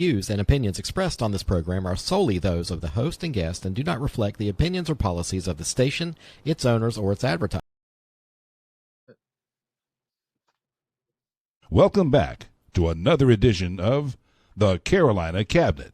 Views and opinions expressed on this program are solely those of the host and guest and do not reflect the opinions or policies of the station, its owners, or its advertisers. Welcome back to another edition of the Carolina Cabinet.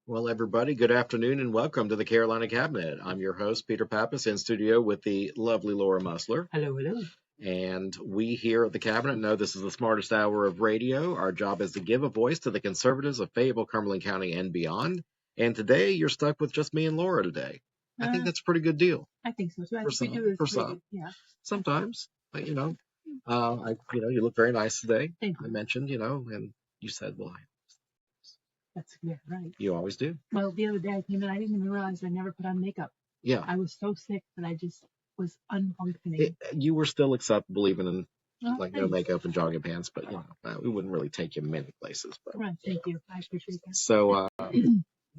Well, everybody, good afternoon and welcome to the Carolina Cabinet. I'm your host, Peter Pappas, in studio with the lovely Laura Mussler. Hello, hello. And we here at the Cabinet know this is the smartest hour of radio. Our job is to give a voice to the conservatives of Fayetteville, Cumberland County, and beyond. And today, you're stuck with just me and Laura today. I think that's a pretty good deal. I think so too. I For think we some, do this for pretty some. good. Yeah. Sometimes, but, you look very nice today. Thank you. I mentioned, and you said, well, That's right. you always do. Well, the other day I came in, I didn't even realize I never put on makeup. Yeah. I was so sick that I just was unfunctioning. You were still acceptable even in no thanks. makeup and jogging pants, but we wouldn't really take you many places. But Right, thank you. I appreciate that. so,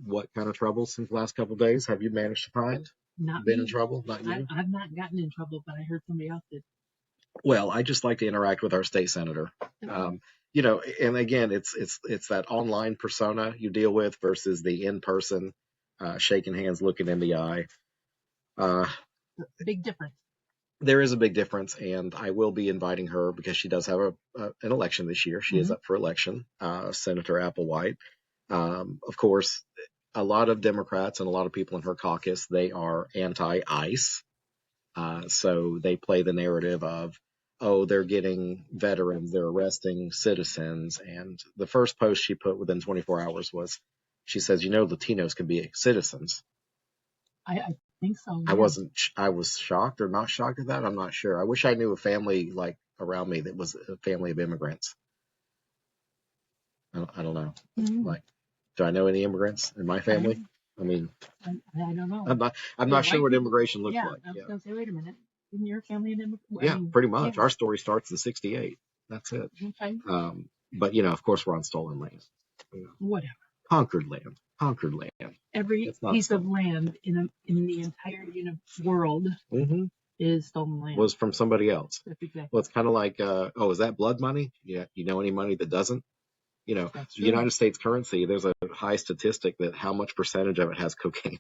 what kind of trouble since the last couple of days have you managed to find? Not Been me. in trouble? Not you? I've not gotten in trouble, but I heard somebody else did. Well, I just like to interact with our state senator. And again, it's that online persona you deal with versus the in-person, shaking hands, looking in the eye. Big difference. There is a big difference, and I will be inviting her because she does have an election this year. She is up for election, Senator Applewhite. Of course, a lot of Democrats and a lot of people in her caucus, they are anti-ICE. So they play the narrative of, they're getting veterans, they're arresting citizens. And the first post she put within 24 hours was, she says, Latinos can be citizens. I think so. Yeah. Yeah. I was shocked or not shocked at that. I'm not sure. I wish I knew a family like around me that was a family of immigrants. I don't know. Mm-hmm. Like, do I know any immigrants in my family? I mean, I don't know. I'm not sure what immigration looks yeah, like. I was going to say, wait a minute. Isn't your family an immigrant? Yeah, pretty much. Yeah. Our story starts in 1968. That's it. Okay. But of course, we're on stolen land. Whatever. Conquered land. Every piece of land in the entire world is stolen land. Was from somebody else. That's exactly. Well, it's kind of like, is that blood money? Yeah. You know any money that doesn't? The United States currency, there's a high statistic that how much percentage of it has cocaine.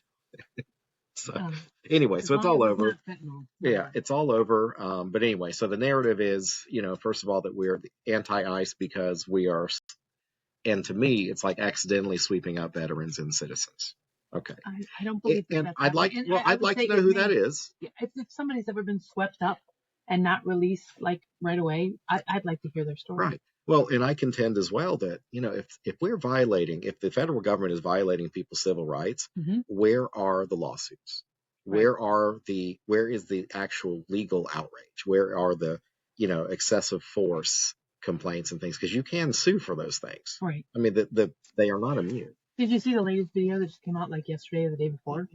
So anyway, so it's all over. Yeah, it's all over. But anyway, so the narrative is, first of all, that we're anti-ICE because we are, and to me, it's like accidentally sweeping out veterans and citizens. Okay. I don't believe that. And I'd like to know who that is. Yeah, if somebody's ever been swept up and not released like right away, I'd like to hear their story. Right. Well, and I contend as well that, if the federal government is violating people's civil rights, where are the lawsuits? Right. Where is the actual legal outrage? Where are the, excessive force complaints and things? Because you can sue for those things. Right. I mean, they are not immune. Did you see the latest video that just came out like yesterday or the day before?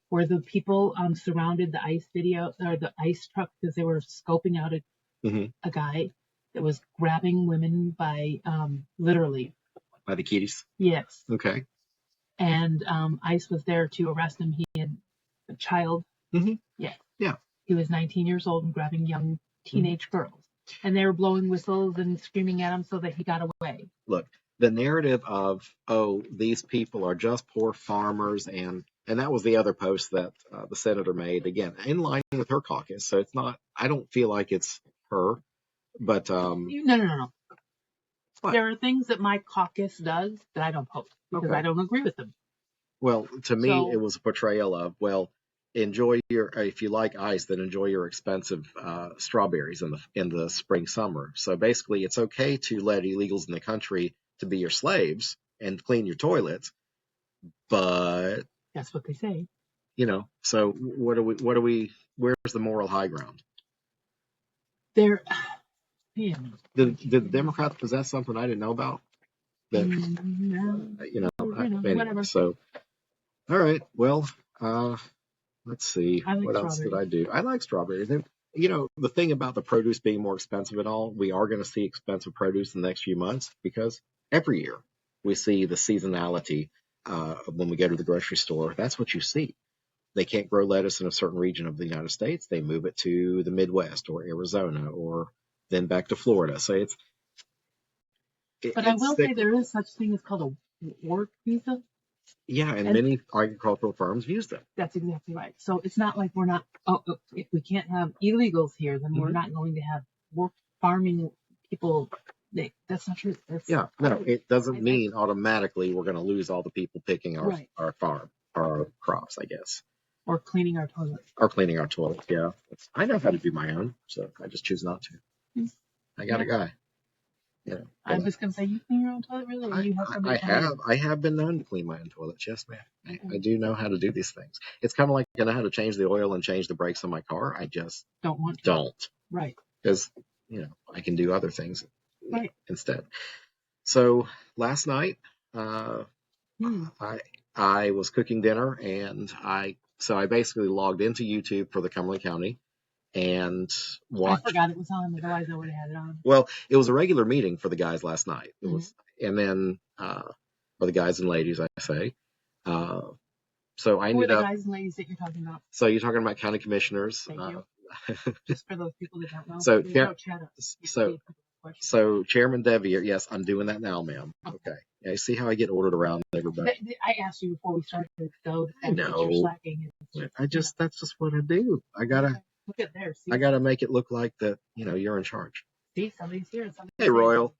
Where the people surrounded the ICE the ICE truck because they were scoping out a guy that was grabbing women by literally by the kitties. Yes. Okay. And ICE was there to arrest him. He had a child. Yeah. Yeah. He was 19 years old and grabbing young teenage girls, and they were blowing whistles and screaming at him so that he got away. Look, the narrative of these people are just poor farmers, and that was the other post that the senator made, again in line with her caucus. So it's not. I don't feel like it's her. But no. What? There are things that my caucus does that I don't post because I don't agree with them. Well, to me, it was a portrayal of, enjoy if you like ice, then enjoy your expensive strawberries in the spring, summer. So basically, it's okay to let illegals in the country to be your slaves and clean your toilets, but that's what they say. So what do we? Where's the moral high ground? There. Did the Democrats possess something I didn't know about? That, whatever. So, all right. Well, let's see. What else did I do? I like strawberries. And, the thing about the produce being more expensive and all, we are going to see expensive produce in the next few months because every year we see the seasonality when we go to the grocery store. That's what you see. they can't grow lettuce in a certain region of the United States, they move it to the Midwest or Arizona or then back to Florida. So But I will say there is such thing as called a work visa. Yeah, and many agricultural firms use them. That's exactly right. So it's not like we're not, if we can't have illegals here, then we're not going to have work farming people. That's not true. No, it doesn't mean automatically we're going to lose all the people picking our farm, our crops, I guess. Or cleaning our toilets. Yeah. I know how to do my own, so I just choose not to. I got a guy. Yeah. I was going to say, you clean your own toilet, really? Or you have somebody I have been known to clean my own toilets. Yes, ma'am. I do know how to do these things. It's kind of like I know how to change the oil and change the brakes on my car. I just don't. Right. Because, I can do other things instead. So last night, I was cooking dinner, and I basically logged into YouTube for the Cumberland County and watched. I forgot it was on, otherwise I would have had it on. Well, it was a regular meeting for the guys last night. It was, and then or the guys and ladies, I say. So I ended up. Who are the guys and ladies that you're talking about? So you're talking about county commissioners. Thank you. Just for those people that don't know. So Chairman Deviere, yes, I'm doing that now, ma'am. Okay. Yeah, you see how I get ordered around everybody. I asked you before we started, though. No. That's just what I do. I gotta. Look at there. See? I gotta make it look like that. You're in charge. See, somebody's here. Hey, Royal.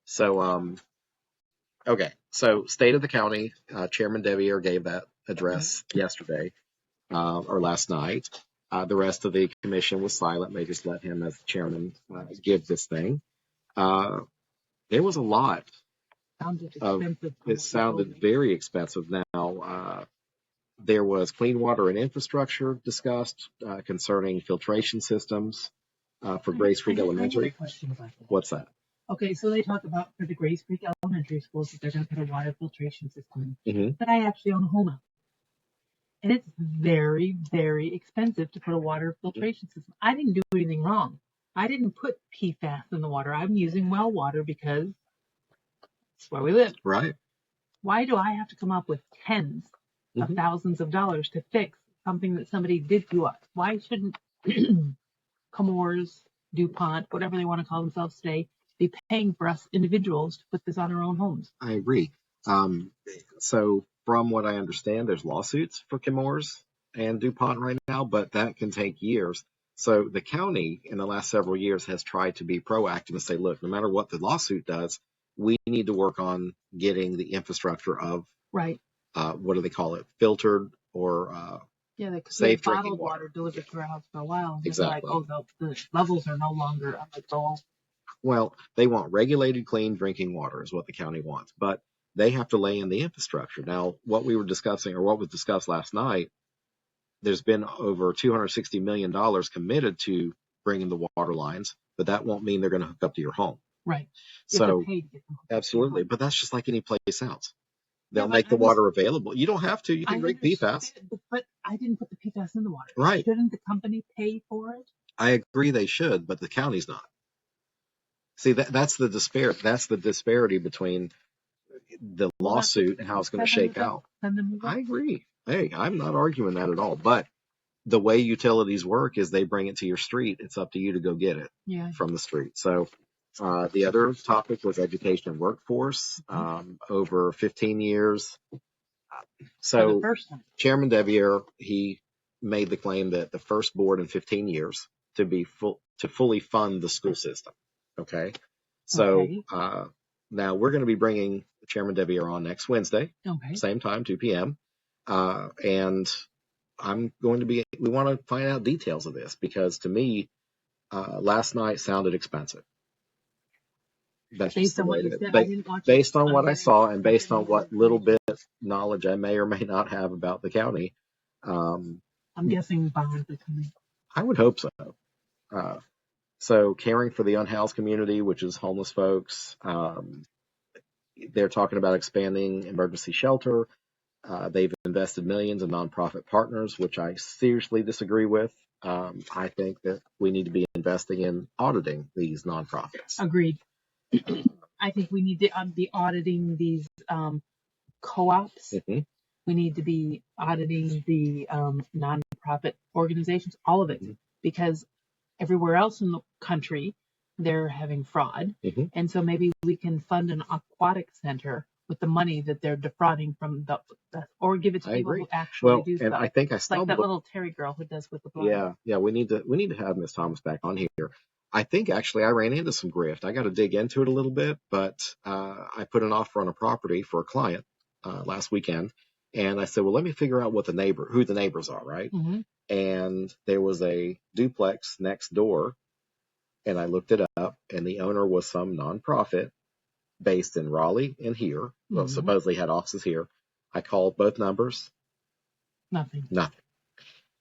So okay. So state of the county. Chairman Deviere gave that address yesterday or last night. The rest of the commission was silent. They just let him, as the chairman, give this thing. There was a lot. It sounded very expensive. Now, there was clean water and infrastructure discussed concerning filtration systems for Grace Creek Elementary. What's that? Okay, so they talk about for the Grace Creek Elementary schools that they're going to put a water filtration system in. But I actually own a home out. And it's very, very expensive to put a water filtration system. I didn't do anything wrong. I didn't put PFAS in the water. I'm using well water because that's where we live. Right. Why do I have to come up with tens of thousands of dollars to fix something that somebody did to us? Why shouldn't Chemours, DuPont, whatever they want to call themselves today, be paying for us individuals to put this on our own homes? I agree. So from what I understand, there's lawsuits for Chemours and DuPont right now, but that can take years. So the county in the last several years has tried to be proactive and say, look, no matter what the lawsuit does, we need to work on getting the infrastructure of what do they call it? Filtered or safe drinking water delivered to our house for a while. Exactly. Like, the levels are no longer on the goal. Well, they want regulated, clean drinking water is what the county wants, but they have to lay in the infrastructure. Now, what we were discussing, or what was discussed last night, there's been over $260 million committed to bringing the water lines, but that won't mean they're going to hook up to your home. Right. So, absolutely. But that's just like any place else. They'll make the water available. You don't have to. You can drink PFAS. But I didn't put the PFAS in the water. Right. Shouldn't the company pay for it? I agree they should, but the county's not. See, that's the disparity between the lawsuit and how it's going to shake out. I agree. Hey, I'm not arguing that at all. But the way utilities work is they bring it to your street. It's up to you to go get it from the street. So the other topic was education and workforce over 15 years. So Chairman Deviere, he made the claim that the first board in 15 years to fully fund the school system. Okay. So now we're going to be bringing Chairman Deviere on next Wednesday, same time, 2 p.m. And we want to find out details of this because to me, last night sounded expensive. That's based on what you said. Based on what I saw and based on what little bit of knowledge I may or may not have about the county. I'm guessing bonds are coming. I would hope so. So caring for the unhoused community, which is homeless folks, they're talking about expanding emergency shelter. They've invested millions in nonprofit partners, which I seriously disagree with. I think that we need to be investing in auditing these nonprofits. Agreed. I think we need to be auditing these co-ops We need to be auditing the nonprofit organizations, all of it, because everywhere else in the country, they're having fraud. And so maybe we can fund an aquatic center with the money that they're defrauding from or give it to people who actually do and stuff. I think like that little Terry girl who does with the blind. Yeah, we need to have Miss Thomas back on here. I think actually I ran into some grift. I got to dig into it a little bit, but I put an offer on a property for a client last weekend, and I said, well, let me figure out who the neighbors are, right? And there was a duplex next door, and I looked it up, and the owner was some nonprofit based in Raleigh and here. Well, supposedly had offices here. I called both numbers. Nothing.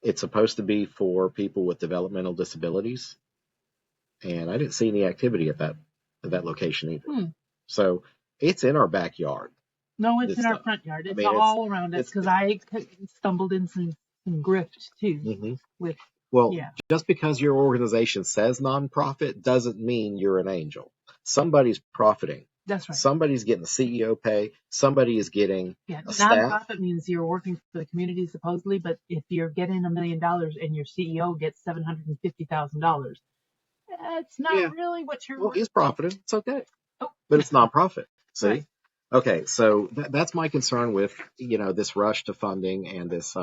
It's supposed to be for people with developmental disabilities, and I didn't see any activity at that location either. So it's in our backyard. No, it's in our front yard. It's all around us because I stumbled in some grift too. Just because your organization says nonprofit doesn't mean you're an angel. Somebody's profiting. That's right. Somebody's getting the CEO pay. Somebody is getting a staff. Nonprofit means you're working for the community supposedly, but if you're getting $1 million and your CEO gets $750,000, that's not really what you're. Well, he's profiting. It's okay, but it's nonprofit. See. Right. Okay, so that's my concern with this rush to funding and this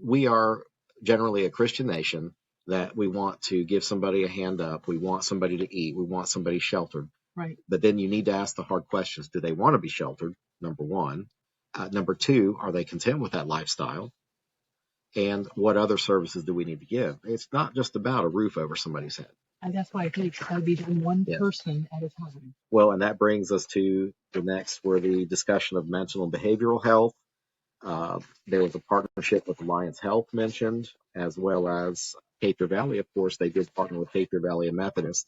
we are generally a Christian nation that we want to give somebody a hand up. We want somebody to eat. We want somebody sheltered. Right. But then you need to ask the hard questions. Do they want to be sheltered? Number one. Number two, are they content with that lifestyle? And what other services do we need to give? It's not just about a roof over somebody's head. And that's why I think it's got to be done one person at a time. Well, and that brings us to the next, where the discussion of mental and behavioral health. There was a partnership with Alliance Health mentioned, as well as Cape Fear Valley. Of course, they did partner with Cape Fear Valley and Methodist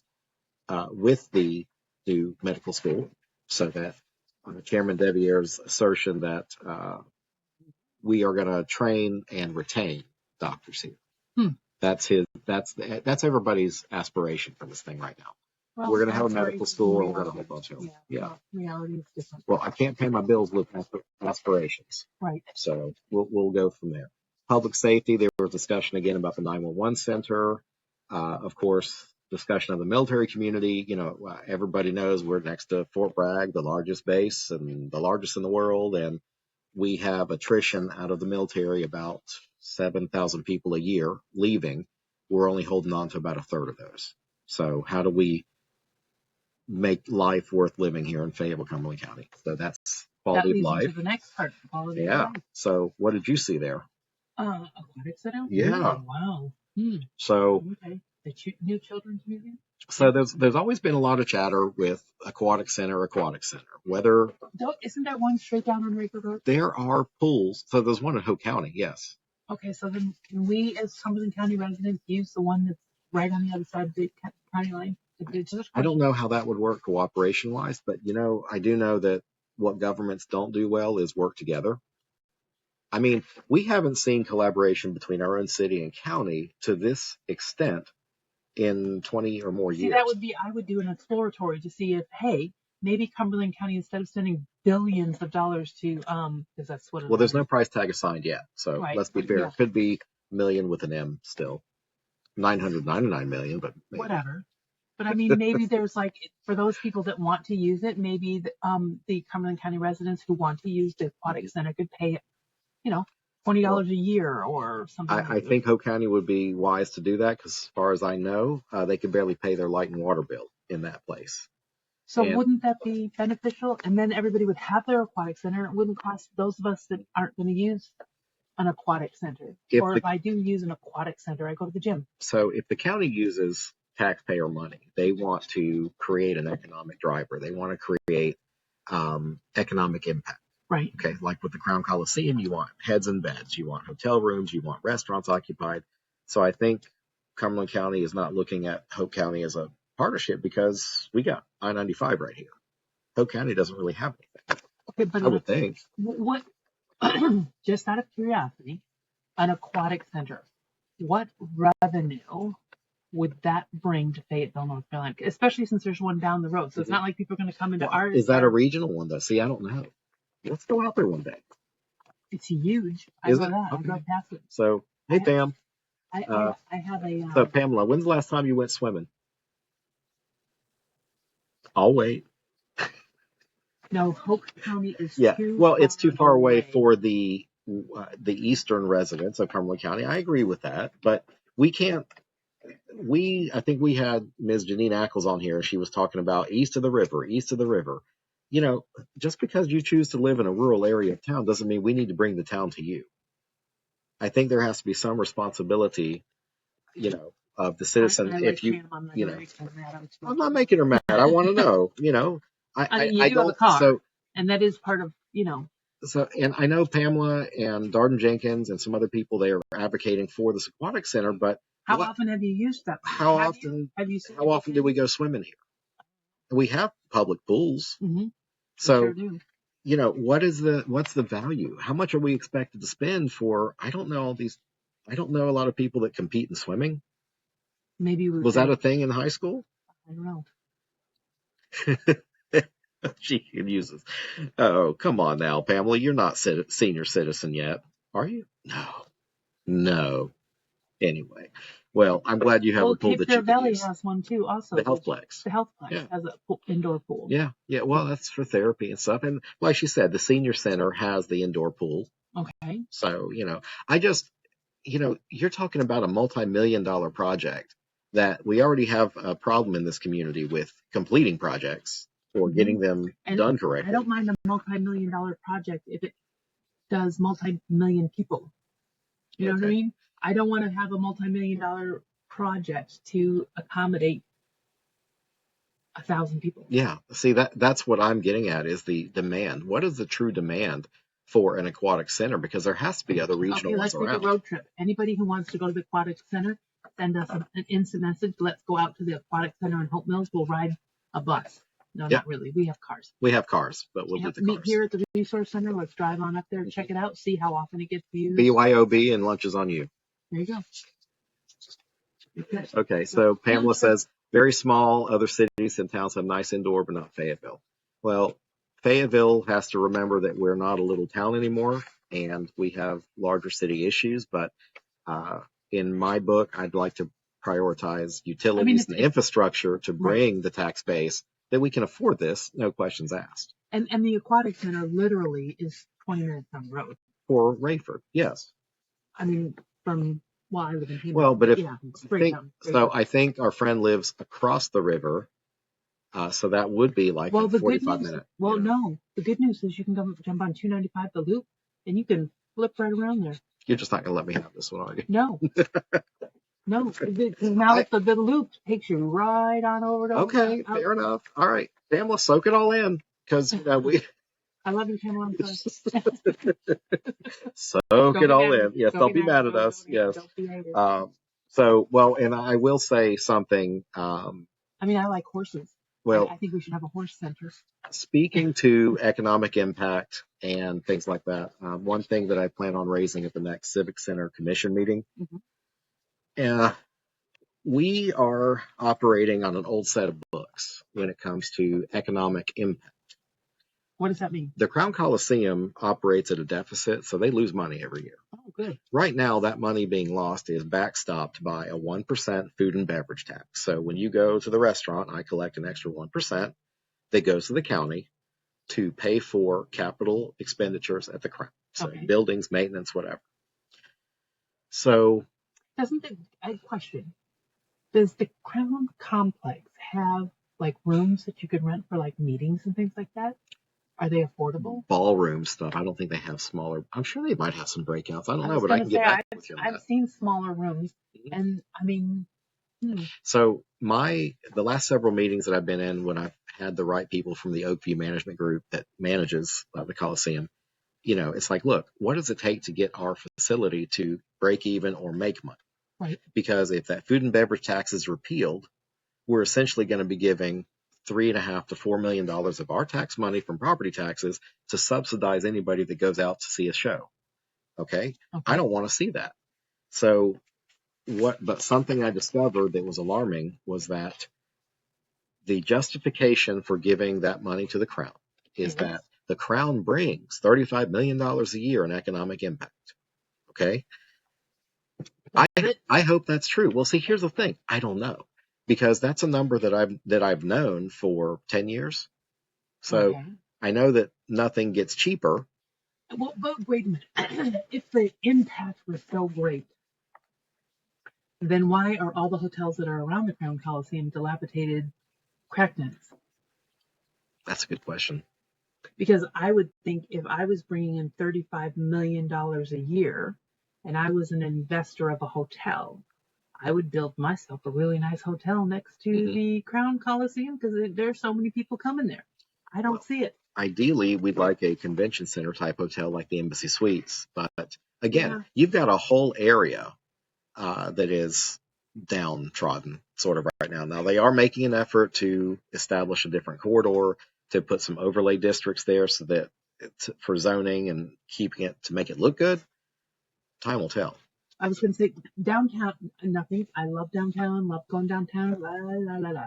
with the new medical school, so that Chairman Deviere's assertion that we are going to train and retain doctors here. That's everybody's aspiration for this thing right now. Well, we're going to have a medical school, and we're going to have a bunch of them. Reality is different. Well, I can't pay my bills with aspirations. Right. So we'll go from there. Public safety, there was discussion again about the 911 center. Of course, discussion of the military community. Everybody knows we're next to Fort Bragg, the largest base and the largest in the world. And we have attrition out of the military, about 7,000 people a year leaving. We're only holding on to about a third of those. So how do we make life worth living here in Fayetteville, Cumberland County? So that's quality of life. To the next part, quality of life. So what did you see there? Aquatic center? Yeah. Oh, wow. So okay. The new children's museum? So there's always been a lot of chatter with aquatic center. Whether isn't there one straight down on Raker Road? There are pools. So there's one in Hope County, yes. Okay, so then can we as Cumberland County residents use the one that's right on the other side of the county line? I don't know how that would work cooperation-wise, but I do know that what governments don't do well is work together. I mean, we haven't seen collaboration between our own city and county to this extent in 20 or more years. I would do an exploratory to see if, hey, maybe Cumberland County, instead of spending billions of dollars to, because that's what it is. Well, there's no price tag assigned yet. So let's be fair. Yeah. It could be million with an M still. 999 million, but maybe. Whatever. But I mean, maybe there's for those people that want to use it, maybe the Cumberland County residents who want to use the aquatic center could pay, $20 a year or something. I think Hope County would be wise to do that because, as far as I know, they can barely pay their light and water bill in that place. So wouldn't that be beneficial? And then everybody would have their aquatic center. It wouldn't cost those of us that aren't going to use an aquatic center. If I do use an aquatic center, I go to the gym. So if the county uses taxpayer money, they want to create an economic driver. They want to create economic impact. Right. Okay, like with the Crown Coliseum, you want heads and beds, you want hotel rooms, you want restaurants occupied. So I think Cumberland County is not looking at Hope County as a partnership because we got I-95 right here. Hope County doesn't really have anything. Okay, but I would think. What? Just out of curiosity, an aquatic center, what revenue would that bring to Fayetteville, North Carolina? Especially since there's one down the road. So it's not like people are going to come into ours. Is that a regional one, though? See, I don't know. Let's go out there one day. It's huge. I Is know it? that. Okay. I drove past it. So, hey, Pam. I have a. So, Pamela, when's the last time you went swimming? I'll wait. No, Hope County is too well, it's too far away for the eastern residents of Cumberland County. I agree with that, but we can't. I think we had Ms. Janine Ackles on here. She was talking about east of the river. You know, just because you choose to live in a rural area of town doesn't mean we need to bring the town to you. I think there has to be some responsibility, of the citizen. I'm not making her mad. I want to know, I mean, you do have a car, and that is part of, So, and I know Pamela and Darden Jenkins and some other people, they are advocating for this aquatic center, but how often have you used that? How often do we go swimming here? We have public pools. Mm-hmm. So, what's the value? How much are we expected to spend for, I don't know a lot of people that compete in swimming. Maybe was that a thing in high school? I don't know. She uses. Oh, come on now, Pamela. You're not senior citizen yet, are you? No. Anyway, well, I'm glad you have a pool that you can Valley use. has one too. Also, the Healthplex. The Healthplex has an indoor pool. Yeah. Well, that's for therapy and stuff. And like she said, the senior center has the indoor pool. Okay. So I just, you're talking about a multi-million-dollar project that we already have a problem in this community with completing projects or getting them done correctly. I don't mind a multi-million-dollar project if it does multi-million people. You know what I mean? I don't want to have a multi-million-dollar project to accommodate 1,000 people. Yeah. See, that's what I'm getting at is the demand. What is the true demand for an aquatic center? Because there has to be other regional ones around. Let's take a road trip. Anybody who wants to go to the aquatic center, send us an instant message. Let's go out to the aquatic center in Hope Mills. We'll ride a bus. No, not really. We have cars. But we'll do the cars. Meet here at the resource center. Let's drive on up there and check it out. See how often it gets used. BYOB and lunch is on you. There you go. Okay, so Pamela says, very small, other cities and towns have nice indoor, but not Fayetteville. Well, Fayetteville has to remember that we're not a little town anymore, and we have larger city issues, but in my book, I'd like to prioritize utilities and infrastructure to bring the tax base that we can afford this, no questions asked. And the aquatic center literally is 20 minutes down the road. For Rayford, yes. I mean, from... Well, I live in Hammond. Well, but I think our friend lives across the river, so that would be like a 45 minute. Well, no. The good news is you can jump on 295 the loop, and you can flip right around there. You're just not going to let me have this one, are you? No. No. Now the loop takes you right on over to... Okay, fair enough. All right. Pamela, soak it all in, because we... I love you, Pamela. Soak it all in. Yes, don't be mad at us. Yes. And I will say something. I like horses. Well, I think we should have a horse center. Speaking to economic impact and things like that, one thing that I plan on raising at the next Civic Center Commission meeting, we are operating on an old set of books when it comes to economic impact. What does that mean? The Crown Coliseum operates at a deficit, so they lose money every year. Oh, good. Right now, that money being lost is backstopped by a 1% food and beverage tax. So when you go to the restaurant, I collect an extra 1% that goes to the county to pay for capital expenditures at the Crown. So buildings, maintenance, whatever. So... question. Does the Crown Complex have, rooms that you could rent for, meetings and things like that? Are they affordable? Ballroom stuff. I don't think they have smaller. I'm sure they might have some breakouts. I don't know, but I can get back with you on that. I've seen smaller rooms, and So the last several meetings that I've been in, when I've had the right people from the Oakview Management Group that manages the Coliseum, it's like, look, what does it take to get our facility to break even or make money? Right. Because if that food and beverage tax is repealed, we're essentially going to be giving $3.5 to $4 million of our tax money from property taxes to subsidize anybody that goes out to see a show. Okay. I don't want to see that. So but something I discovered that was alarming was that the justification for giving that money to the Crown is that the Crown brings $35 million a year in economic impact. Okay. I hope that's true. Well, see, here's the thing. I don't know, because that's a number that I've known for 10 years. So Okay. I know that nothing gets cheaper. Well, but wait a minute. If the impact was so great, then why are all the hotels that are around the Crown Coliseum dilapidated crack dens? That's a good question. Because I would think if I was bringing in $35 million a year and I was an investor of a hotel, I would build myself a really nice hotel next to the Crown Coliseum, because there's so many people coming there. I don't see it. Ideally, we'd like a convention center type hotel like the Embassy Suites. But again, you've got a whole area that is downtrodden sort of right now. Now, they are making an effort to establish a different corridor, to put some overlay districts there so that for zoning and keeping it to make it look good. Time will tell. I was going to say downtown, nothing. I love downtown, love going downtown, la, la, la, la.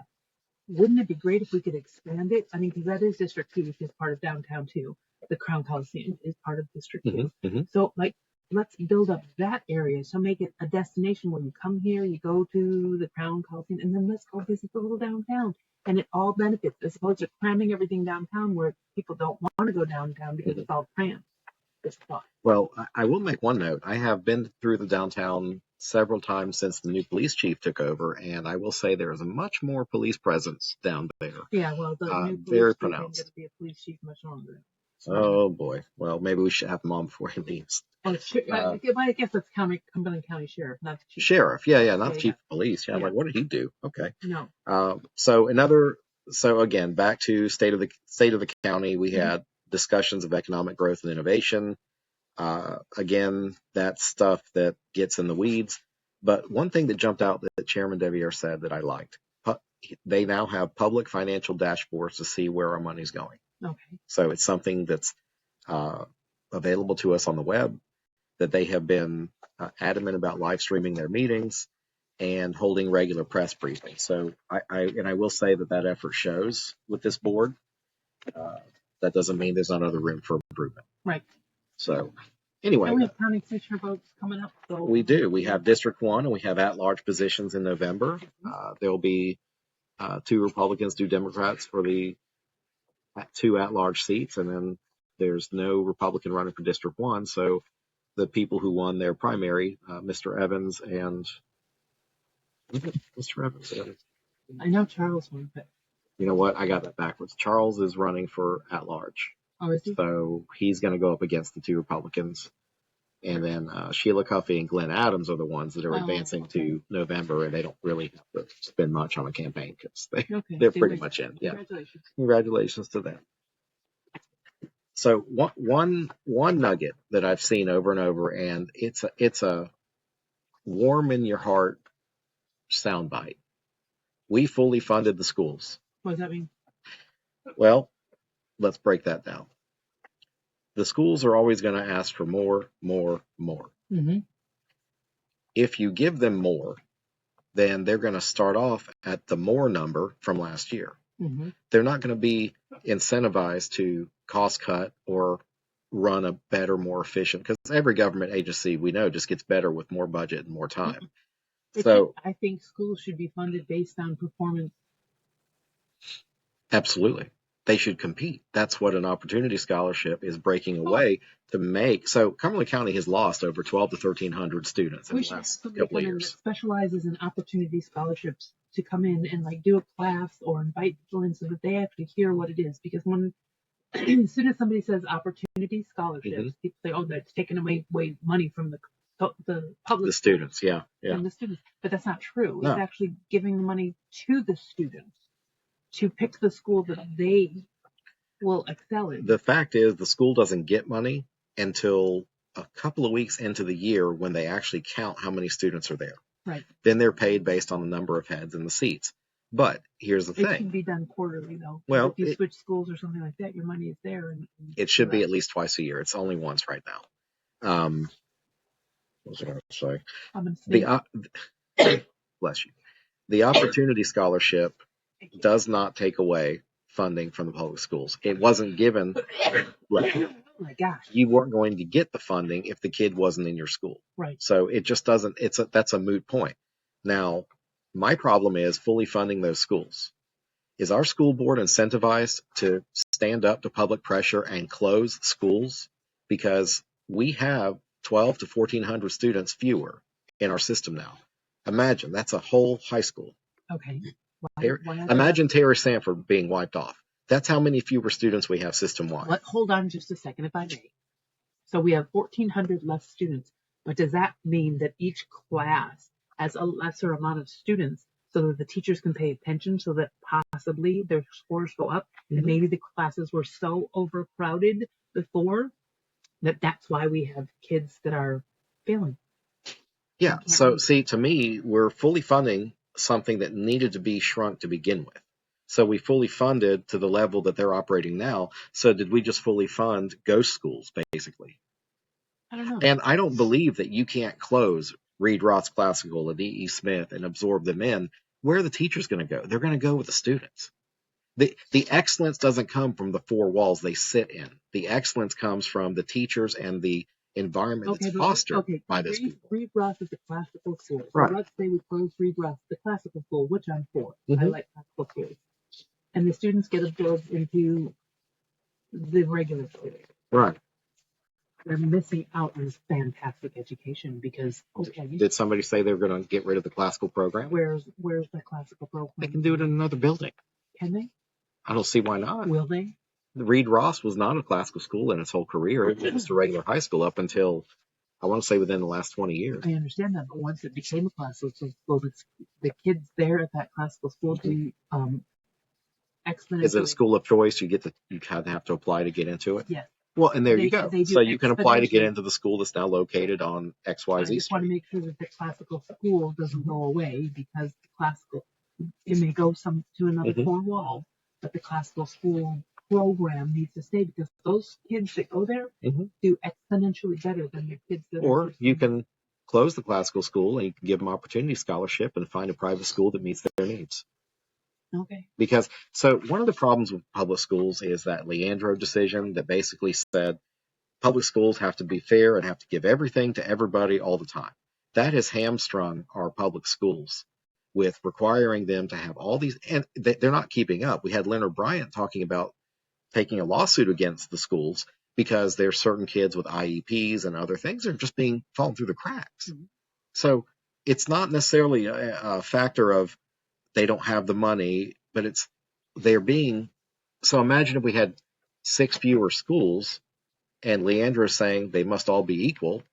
Wouldn't it be great if we could expand it? I mean, because that is District 2, which is part of downtown too. The Crown Coliseum is part of District 2. So, like, let's build up that area. So make it a destination where you come here, you go to the Crown Coliseum, and then let's go visit the little downtown. And it all benefits, as opposed to cramming everything downtown where people don't want to go downtown because it's all crammed. Well, I will make one note. I have been through the downtown several times since the new police chief took over, and I will say there is a much more police presence down there. Yeah, well, the new police very chief pronounced. ain't going to be a police chief much longer. Oh boy. Well, maybe we should have him on before he leaves. Oh, I guess that's Cumberland County Sheriff, not the chief. Sheriff, yeah, not the chief of police. Yeah, I'm like, what did he do? Okay. No. So again, back to state of the county, we had discussions of economic growth and innovation. Again, that's stuff that gets in the weeds. But one thing that jumped out that Chairman Deviere said that I liked, they now have public financial dashboards to see where our money's going. Okay. So it's something that's available to us on the web, that they have been adamant about live streaming their meetings and holding regular press briefings. So I will say that effort shows with this board. That doesn't mean there's not other room for improvement. Right. So anyway. And we have county commissioner votes coming up. So. We do. We have District 1 and we have at-large positions in November. There will be 2 Republicans, 2 Democrats for the 2 at-large seats, and then there's no Republican running for District 1. So the people who won their primary, Mr. Evans and Mr. Evans. I know Charles won, but you know what? I got that backwards. Charles is running for at-large. Oh, is he? So he's going to go up against the 2 Republicans. And then Sheila Cuffey and Glenn Adams are the ones that are advancing to November, and they don't really have to spend much on a campaign because they're pretty much in. Yeah. Congratulations to them. So one nugget that I've seen over and over, and it's a warm in your heart soundbite. We fully funded the schools. What does that mean? Well, let's break that down. The schools are always going to ask for more. Mm-hmm. If you give them more, then they're going to start off at the more number from last year. Mm-hmm. They're not going to be incentivized to cost cut or run a better, more efficient, because every government agency we know just gets better with more budget and more time. I think schools should be funded based on performance. Absolutely. They should compete. That's what an opportunity scholarship is breaking away to make. So Cumberland County has lost over 1,200 to 1,300 students in the last couple of years. That specializes in opportunity scholarships to come in and like do a class or invite people in so that they actually hear what it is. Because when as soon as somebody says opportunity scholarships, people say, "Oh, that's taking away money from the public." The students, yeah. And the students, but that's not true. No. It's actually giving the money to the students to pick the school that they will excel in. The fact is, the school doesn't get money until a couple of weeks into the year when they actually count how many students are there. Right. Then they're paid based on the number of heads in the seats. But here's the thing. It can be done quarterly, though. Well, if you switch schools or something like that, your money is there. And it should be at least twice a year. It's only once right now. What was I going to say? I'm going to bless you. The opportunity scholarship does not take away funding from the public schools. It wasn't given. Oh my gosh. You weren't going to get the funding if the kid wasn't in your school. Right. So it just doesn't, that's a moot point. Now, my problem is fully funding those schools. Is our school board incentivized to stand up to public pressure and close schools? Because we have 12 to 1,400 students fewer in our system now. Imagine, that's a whole high school. Okay. Imagine Terry Sanford being wiped off. That's how many fewer students we have system-wide. Hold on just a second, if I may. So we have 1,400 less students, but does that mean that each class has a lesser amount of students so that the teachers can pay attention, so that possibly their scores go up? And maybe the classes were so overcrowded before that's why we have kids that are failing. Yeah. So see, to me, we're fully funding something that needed to be shrunk to begin with. So we fully funded to the level that they're operating now. So did we just fully fund ghost schools, basically? I don't know. And I don't believe that you can't close Reed Roth's Classical and E.E. Smith and absorb them in. Where are the teachers going to go? They're going to go with the students. The excellence doesn't come from the four walls they sit in. The excellence comes from the teachers and the environment that's fostered by those people. Reed Roth is a classical school. So right. Let's say we close Reed Roth, the classical school, which I'm for. I like classical schools. And the students get absorbed into the regular school. Right. They're missing out on fantastic education because, did somebody say they're going to get rid of the classical program? Where's the classical program? They can do it in another building. Can they? I don't see why not. Will they? Reed Roth was not a classical school in its whole career. It was just a regular high school up until, I want to say, within the last 20 years. I understand that, but once it became a classical school, the kids there at that classical school do exponentially. Is it a school of choice? You kind of have to apply to get into it? Yes. Well, and there you go. So you can apply to get into the school that's now located on XYZ I just want to make sure that the classical school doesn't go away, because the classical, it may go to another four wall, but the classical school program needs to stay, because those kids that go there do exponentially better than the kids that Or you can close the classical school and you can give them opportunity scholarship and find a private school that meets their needs. Okay. Because, so one of the problems with public schools is that Leandro decision that basically said public schools have to be fair and have to give everything to everybody all the time. That has hamstrung our public schools with requiring them to have all these, and they're not keeping up. We had Leonard Bryant talking about taking a lawsuit against the schools because there's certain kids with IEPs and other things that are just falling through the cracks. So it's not necessarily a factor of they don't have the money, but so imagine if we had 6 fewer schools and Leandro is saying they must all be equal.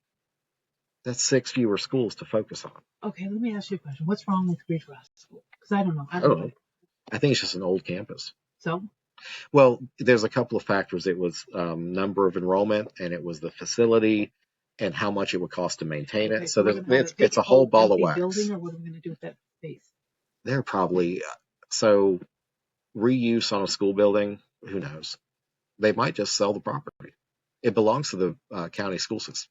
That's 6 fewer schools to focus on. Okay, let me ask you a question. What's wrong with Reed Roth School? Because I don't know. I think it's just an old campus. So? Well, there's a couple of factors. It was number of enrollment, and it was the facility and how much it would cost to maintain it. So it's a whole ball of wax. Building, or what are we going to do with that space? They're probably, so reuse on a school building, who knows? They might just sell the property. It belongs to the county school system.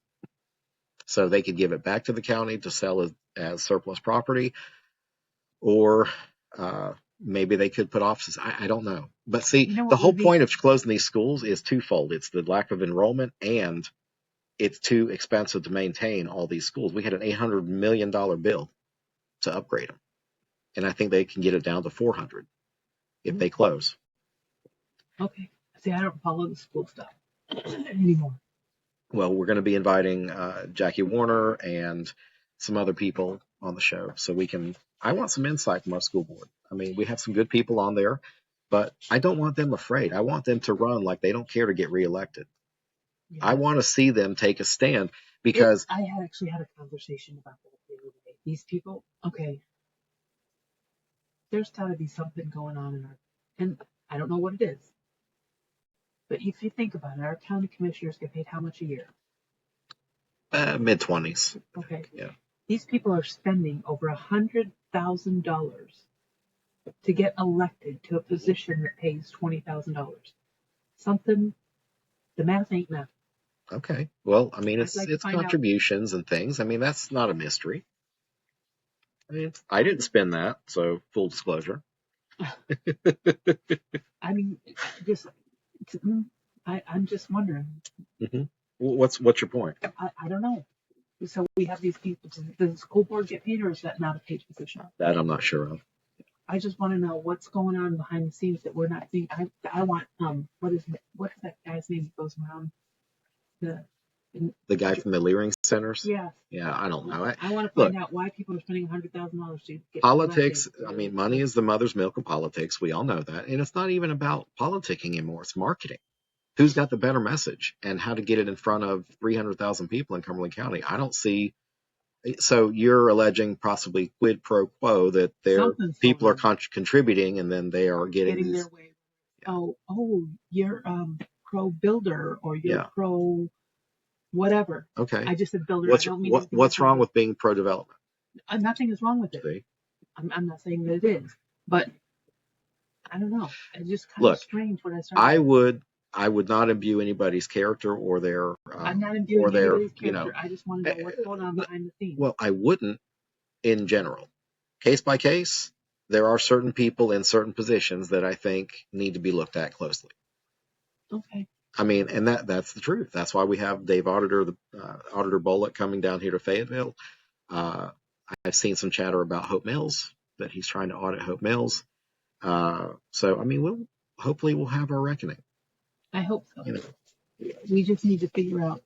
So they could give it back to the county to sell as surplus property, or maybe they could put offices. I don't know. But see, the whole point of closing these schools is twofold. It's the lack of enrollment, and it's too expensive to maintain all these schools. We had an $800 million bill to upgrade them. And I think they can get it down to 400 if they close. Okay. See, I don't follow the school stuff anymore. Well, we're going to be inviting Jackie Warner and some other people on the show, so I want some insight from our school board. I mean, we have some good people on there, but I don't want them afraid. I want them to run like they don't care to get reelected. Yeah. I want to see them take a stand, because I actually had a conversation about that the other day. These people, okay, there's got to be something going on and I don't know what it is. But if you think about it, our county commissioners get paid how much a year? Mid-20s. Okay. Yeah. These people are spending over $100,000 to get elected to a position that pays $20,000. Something, the math ain't math. Okay. Well, I mean, it's contributions and things. I mean, that's not a mystery. I mean, I didn't spend that, so full disclosure. I mean, I'm just wondering. Mm-hmm. What's your point? I don't know. So we have these people. Does the school board get paid, or is that not a paid position? That I'm not sure of. I just want to know what's going on behind the scenes that we're not seeing. I want what's that guy's name that goes around the guy from the Leering Centers? Yeah. Yeah, I don't know. I want to find out why people are spending $100,000 to get politics. I mean, money is the mother's milk of politics. We all know that. And it's not even about politicking anymore. It's marketing. Who's got the better message and how to get it in front of 300,000 people in Cumberland County? I don't see. So you're alleging possibly quid pro quo that their people are contributing and then they are getting their way. Oh, you're pro builder or you're pro whatever. Okay. I just said builder. What's wrong with being pro development? Nothing is wrong with it. See? I'm not saying that it is, but I don't know. It's just kind of strange when I started. I would not imbue anybody's character or their. I'm not imbuing anybody's character. I just want to know what's going on behind the scenes. Well, I wouldn't in general. Case by case, there are certain people in certain positions that I think need to be looked at closely. Okay. I mean, and that's the truth. That's why we have Dave Auditor Bullock coming down here to Fayetteville. I've seen some chatter about Hope Mills, that he's trying to audit Hope Mills. So, I mean, hopefully we'll have our reckoning. I hope so. We just need to figure out,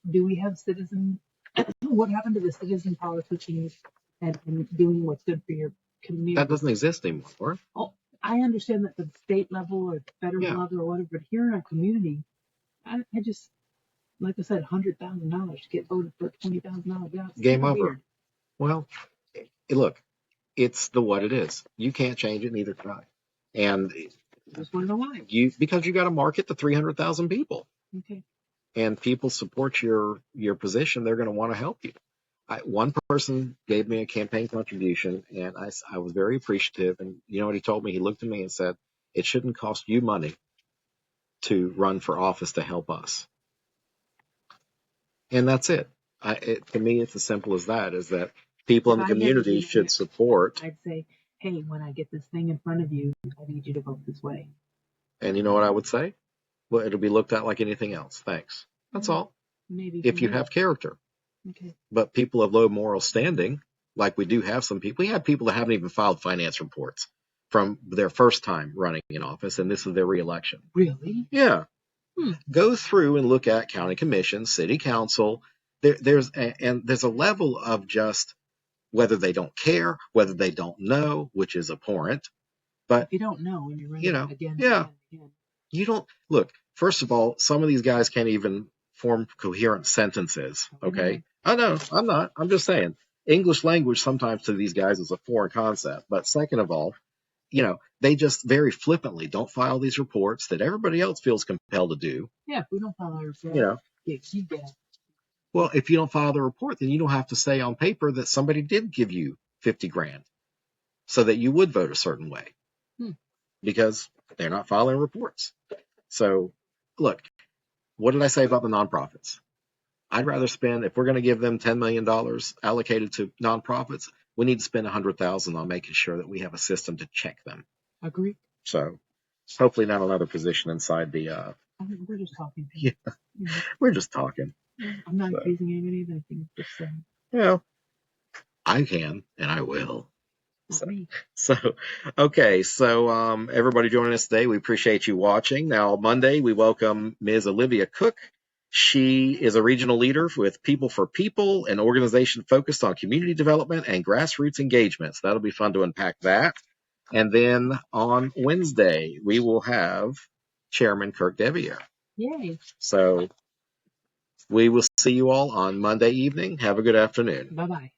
do we have citizen, what happened to the citizen politicians and doing what's good for your community? That doesn't exist anymore. Oh, I understand that the state level or federal level or whatever, but here in our community, I just, like I said, $100,000 to get voted for $20,000. Game over. Weird. Well, look, it's what it is. You can't change it, neither can I. And I just want to know why. Because you got to market to 300,000 people. Okay. And people support your position, they're going to want to help you. One person gave me a campaign contribution, and I was very appreciative. And you know what he told me? He looked at me and said, "It shouldn't cost you money to run for office to help us." And that's it. To me, it's as simple as that. Is that people in the community should support. I'd say, hey, when I get this thing in front of you, I need you to vote this way. And you know what I would say? Well, it'll be looked at like anything else. Thanks. That's all. Maybe if you have character. Okay. But people of low moral standing, like we do have some people, we have people that haven't even filed finance reports from their first time running in office, and this is their reelection. Really? Yeah. Go through and look at county commission, city council. There's a level of just whether they don't care, whether they don't know, which is abhorrent. But if you don't know, and you're running again. You don't look. First of all, some of these guys can't even form coherent sentences. Okay. I know. I'm not. I'm just saying. English language sometimes to these guys is a foreign concept. But second of all, they just very flippantly don't file these reports that everybody else feels compelled to do. Yeah, if we don't file our report, well, if you don't file the report, then you don't have to say on paper that somebody did give you $50,000 so that you would vote a certain way because they're not filing reports. So, look, what did I say about the nonprofits? I'd rather spend, if we're going to give them $10 million allocated to nonprofits, we need to spend $100,000 on making sure that we have a system to check them. Agree. So, hopefully not another position inside the. We're just talking. Yeah, we're just talking. I'm not accusing anybody of anything. Just saying. I can and I will. Not me. So, okay. So, everybody joining us today, we appreciate you watching. Now, Monday, we welcome Ms. Olivia Cook. She is a regional leader with People for People, an organization focused on community development and grassroots engagement. So that'll be fun to unpack that. And then on Wednesday, we will have Chairman Kirk Deviere. Yay. So we will see you all on Monday evening. Have a good afternoon. Bye-bye.